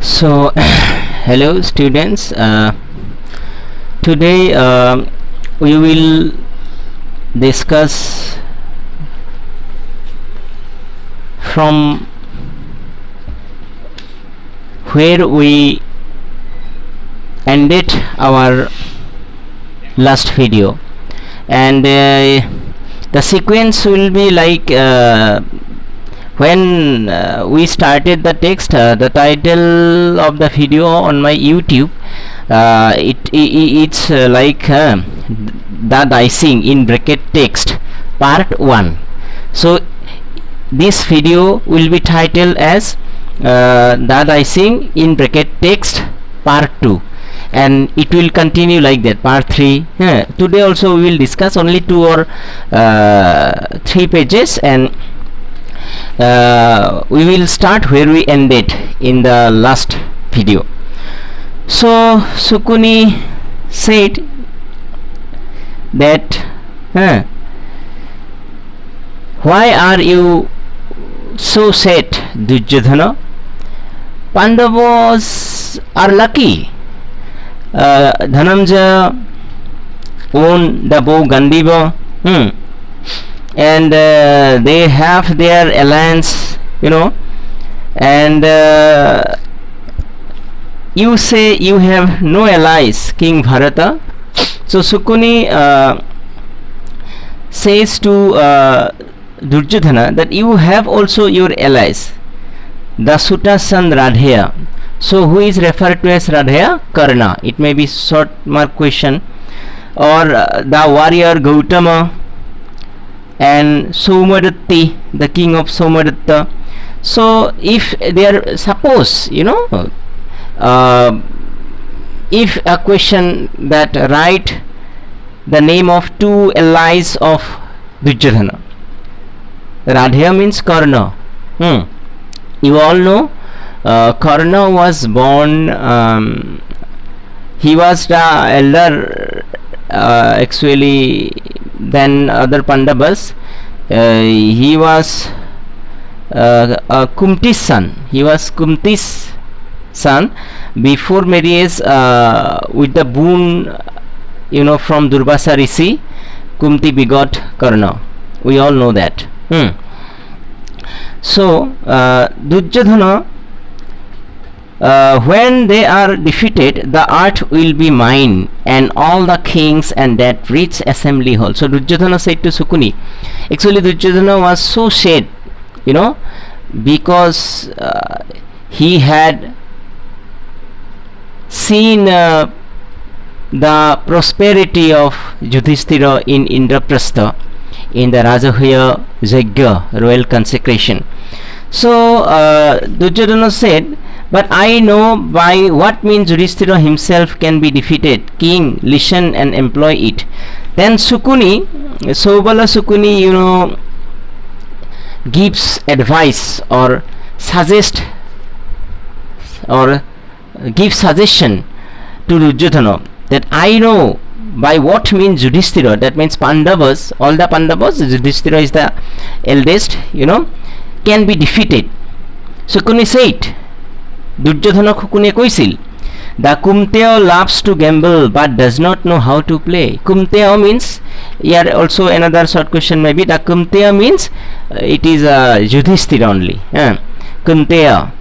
So, hello students. Today we will discuss from where we ended our last video, and the sequence will be like when we started the text, the title of the video on my YouTube, it's like the dicing in bracket text part 1. So this video will be titled as the dicing in bracket text part 2, and it will continue like that, part 3. Today also we will discuss only 2 or 3 pages, and we will start where we ended in the last video. So Sukuni said that why are you so sad, Duryodhana? Pandavas are lucky. Dhananjaya won the bow Gandiva, and they have their alliance, and you say you have no allies, King Bharata. So Sukuni says to Duryodhana that you have also your allies, the Suta's son Radheya. So who is referred to as Radheya? Karna. It may be short mark question. Or the warrior Gautama and Somadatti, the king of Somadatta. So if there, suppose if a question that write the name of 2 allies of Duryodhana, Radheya means Karna. You all know Karna was born, he was the elder actually than other Pandavas. He was Kumti's son. He was Kumti's son before marriage with the boon from Durvasa Rishi. Kumti begot Karna. We all know that. So Duryodhana, when they are defeated, the earth will be mine and all the kings and that rich assembly hall. So Duryodhana said to Sukuni, actually Duryodhana was so sad, because he had seen the prosperity of Yudhishthira in Indraprastha, in the Rajahuya Yajna, royal consecration. So Duryodhana said, but I know by what means Yudhishthira himself can be defeated. King, listen and employ it. Then Sukuni, Sobala Sukuni, gives advice or suggest or gives suggestion to Duryodhana that I know by what means Yudhishthira, that means Pandavas, all the Pandavas, Yudhishthira is the eldest, can be defeated. Sukuni said, Duryodhana Sukuni কৈছিল, the Kumteya loves to gamble but does not know how to play. Kumteya means, here also another short question maybe, the Kumteya means it is Yudhishthira only. Kumteya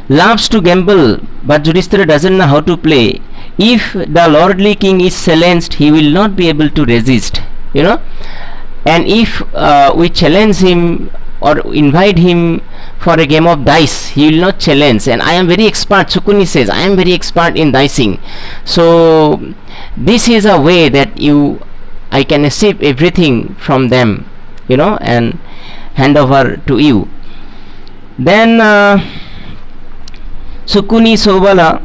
loves to gamble but Yudhishthira doesn't know how to play. If the lordly king is silenced, he will not be able to resist, and if we challenge him or invite him for a game of dice, he will not challenge. And I am very expert, Sukuni says, I am very expert in dicing. So this is a way that I can receive everything from them, and hand over to you. Then Sukuni Sobala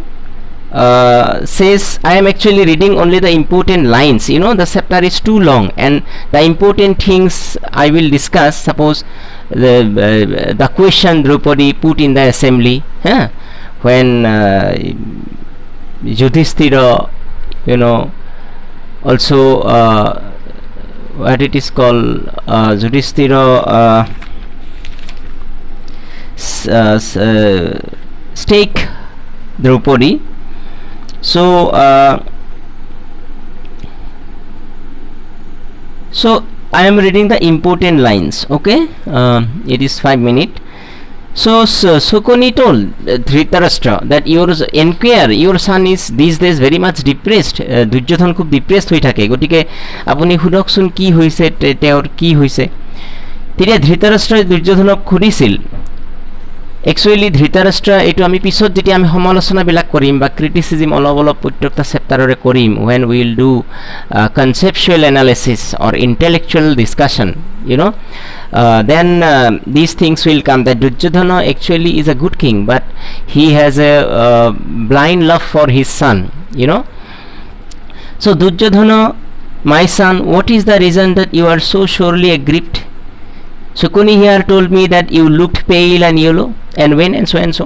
says, I am actually reading only the important lines. The chapter is too long, and the important things I will discuss. Suppose the question Draupadi put in the assembly, when Yudhishthira, also what it is called, Yudhishthira stake Draupadi. So so I am reading the important lines. Okay, it is 5 minutes. So Shukuni told Dhritarashtra that your inquire your son is these days very much depressed. Duryodhan খুব depressed হৈ থাকে, গতিকে আপুনি সুধকচোন কি হৈছে, তেওঁৰ কি হৈছে। তেতিয়া ধৃতৰাষ্ট্ৰই দুৰ্যোধনক সুধিছিল। একচুৱেলি ধৃতৰাষ্ট্ৰ এইটো আমি পিছত যেতিয়া আমি সমালোচনাবিলাক কৰিম বা ক্ৰিটিচিজম অলপ অলপ প্ৰত্যেকটা চেপ্টাৰৰে কৰিম, when we will do conceptual analysis or intellectual discussion, you know, then these things will come that Duryodhana actually is a good king, but he has a blind love for his son, you know. So Duryodhana, my son, what is the reason that you are so surely aggrieved? Shukuni here told me that you looked pale and yellow and when and so and so.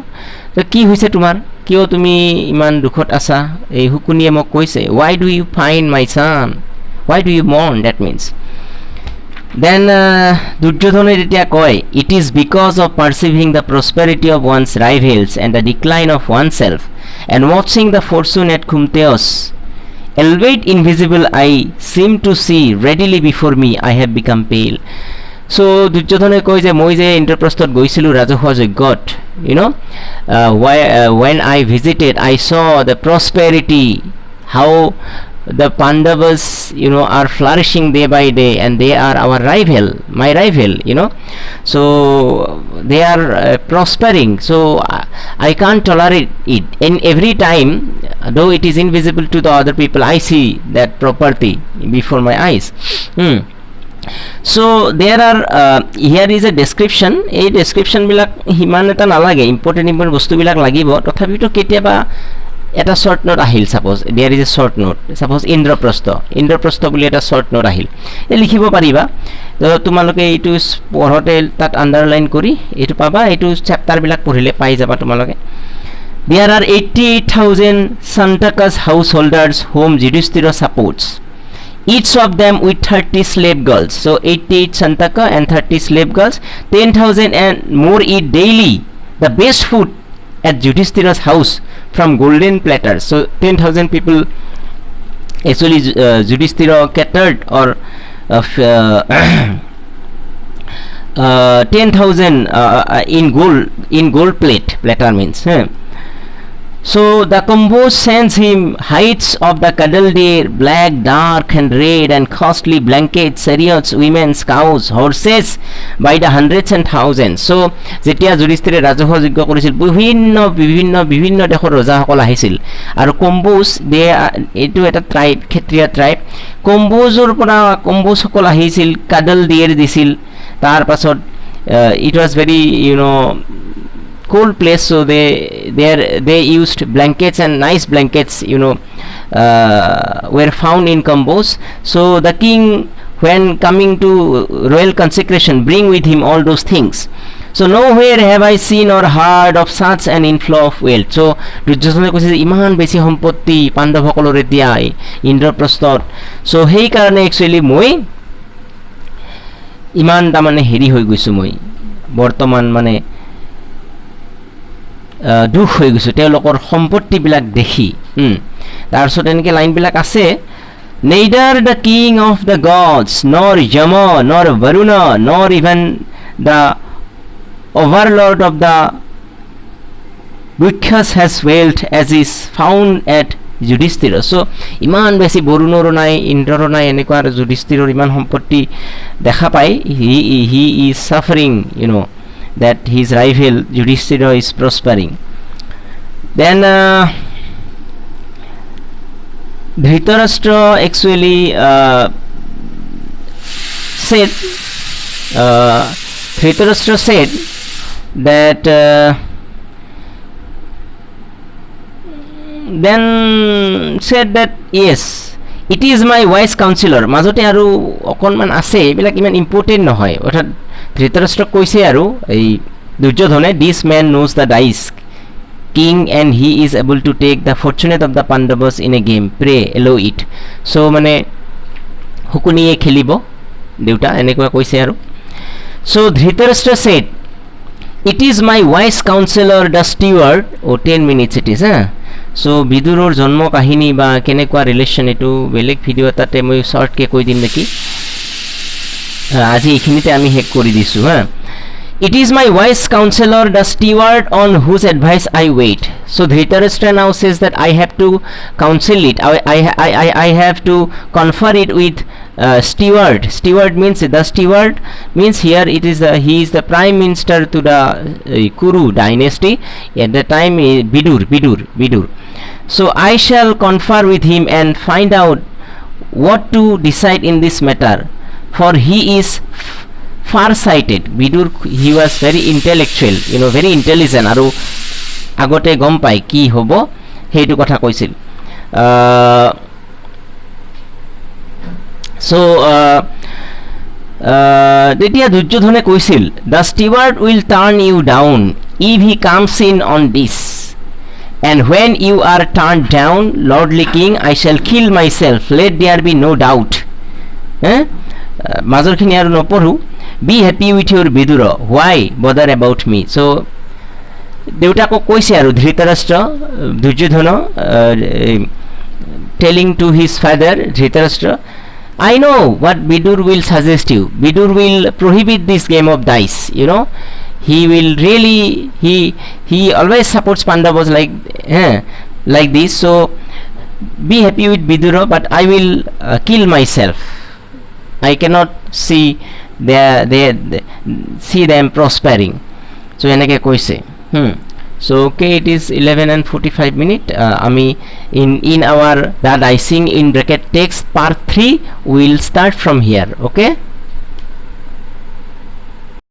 So কি হৈছে তোমাৰ, কিয় তুমি ইমান দুখত আছা? এই হুকুনিয়ে মোক কৈছে, why do you find my son, why do you mourn, that means. Then Duryodhana এতিয়া কয়, it is because of perceiving the prosperity of one's rivals and the decline of oneself and watching the fortune at Kumteos, albeit invisible I seem to see readily before me, I have become pale. So Duryodhane কয় যে মই যে ইন্দ্ৰপ্ৰস্থত গৈছিলোঁ ৰাজহুৱা যজ্ঞত, you know, when I visited I saw the prosperity, how the Pandavas, you know, are flourishing day by day and they are our rival, my rival, you know, so they are prospering, so I can't tolerate it. In every time, though it is invisible to the other people, I see that property before my eyes. So there are here is a description. এই description বিলাক হিমান এটা নালাগে, important বস্তুবিলাক লাগিব, তথাপিতো কেতিয়াবা এটা short note Ahil, suppose there is a short note, suppose Indraprastha বুলি এটা short note Ahil, এই লিখিব পাৰিবা। তো তোমালোকে এইটো পঢ়োতে তাত আন্ডাৰলাইন কৰি এইটো পাবা, এইটো চেপ্টাৰ বিলাক পঢ়িলে পাই যাবা তোমালোকে। There are 88,000 Santakas householders whom Yudhishthira supports, each of them with 30 slave girls. So 88 Santaka and 30 slave girls, 10,000 and more eat daily the best food at Yudhishthira's house from golden platters. So 10,000 people actually Yudhishthira catered, or 10,000 in gold platter means. So the combo sends him heights of the cuddle deer, black, dark and red, and costly blankets, chariots, women, cows, horses by the hundreds and thousands. So যেতিয়া যুধিষ্ঠিৰে ৰাজহুৱা যজ্ঞ কৰিছিল, বিভিন্ন দেশৰ ৰজাসকল আহিছিল, আৰু কম্বোজ এইটো এটা ট্ৰাইব, ক্ষেত্ৰীয় ট্ৰাইব, কম্বোজসকল আহিছিল, কাডল ডিয়েৰ দিছিল। তাৰ পাছত it was very, you know, cold place, so they used blankets, and nice blankets, you know, were found in combos. So the king, when coming to royal consecration, bring with him all those things. So nowhere have I seen or heard of such an inflow of wealth. So Duryodhane কৈছে যে ইমান বেছি সম্পত্তি পাণ্ডৱসকলৰ এতিয়া ইন্দ্ৰপ্ৰস্থত, so সেই কাৰণে actually মই ইমান তাৰমানে হেৰি হৈ গৈছোঁ, মই বৰ্তমান মানে দুখ হৈ গৈছোঁ তেওঁলোকৰ সম্পত্তিবিলাক দেখি। তাৰপিছত এনেকৈ লাইনবিলাক আছে, neither the king of the gods, nor Yama, nor Varuna, nor even the overlord of the Bhikkhas has wealth as is found at Yudhishthira. So ইমান বেছি বৰুণৰো নাই, ইন্দ্ৰৰো নাই, এনেকুৱা আৰু যুধিষ্ঠিৰৰ ইমান সম্পত্তি দেখা পায়। he is suffering, you know, that his rival Yudhishthira is prospering. Then Dhritarashtra actually said that then said that yes, it is my wise counselor. মাজতে আৰু অকণমান আছে, এইবিলাক ইমান ইম্পৰ্টেণ্ট নহয়, অৰ্থাৎ ধৃতৰাষ্ট্ৰক কৈছে আৰু এই দুৰ্যোধনে, this man knows the dice king and he is able to take the fortunate of the Pandavas in a game, pray allow it. So মানে হুকুনিয়ে খেলিব দেউতা, এনেকুৱা কৈছে আৰু। So Dhritarashtra said, It is my wise counselor the steward. 10 minutes it is. So বিদুৰৰ জন্ম কাহিনী বা কেনেকুৱা ৰিলেশ্যন এটো বেলেগ ভিডিও তাতে মই শৰ্ট কে কৈ দিম নেকি আজি এইখিনিতে আমি হেক কৰি দিছো It is my wise counselor the steward on whose advice I wait. So Dhritarashtra now says that I have to counsel it. I have to confer it with steward. Steward means the steward means here it is he is the prime minister to the Kuru dynasty at the time. Bidur. So I shall confer with him and find out what to decide in this matter, for he is far sighted. Bidur, he was very intellectual, very intelligent, aru agote gom pai ki hobo heitu kotha koisil. So তেতিয়া দুৰ্যোধনে কৈছিল, the steward will turn you down if he comes in on this, and when you are turned down, lordly king, I shall kill myself, let there be no doubt. মাজৰখিনি আৰু নপঢ়ো. Be happy with your Vidura. Why bother about me? So দেউতাকক কৈছে আৰু Dhritarashtra Duryodhan telling to his father Dhritarashtra, I know what Bidur will suggest you. Bidur will prohibit this game of dice. He will really he always supports Pandavas like this. So be happy with Vidura, but I will kill myself. I cannot see them prospering. So enake koise. So okay, it is 11:45 minute. Ami in our that I sing in bracket text part 3 we will start from here. Okay.